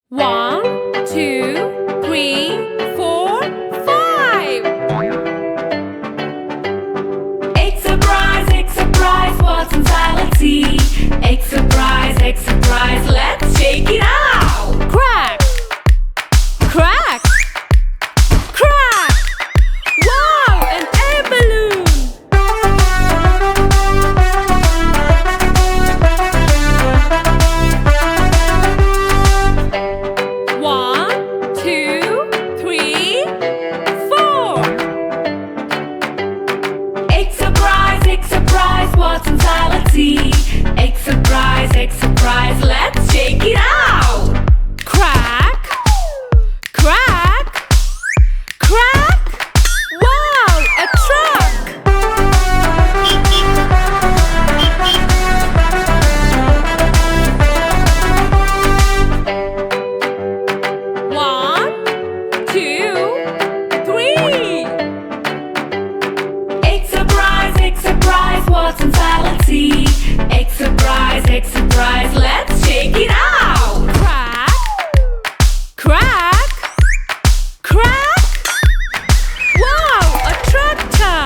1, 2, 3, 4, 5. Egg surprise, what's inside? Let's see. Egg surprise, let's shake it out. Crack! Crack! Crack! Wow! An air balloon! One, two, three, four. Egg surprise, what's inside? Let's see. Egg surprise, let's shake it out. Crack! Crack! Crack! Wow! A truck! One, two, three. Egg surprise, what's inside? Let's see. Egg surprise, let's shake it out. Crack! Crack! Crack! Wow! A tractor!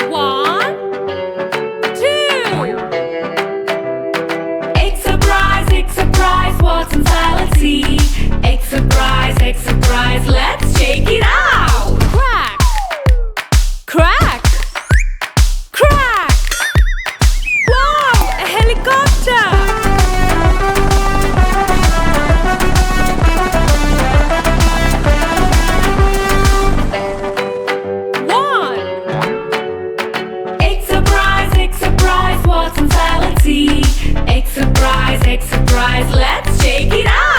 One, two. Egg surprise, what's inside? Let's see. Egg surprise, let's shake it out. Crack! Crack! Crack! Wow! A helicopter! One, Egg surprise, what's inside? Let's see. Egg surprise, let's shake it out.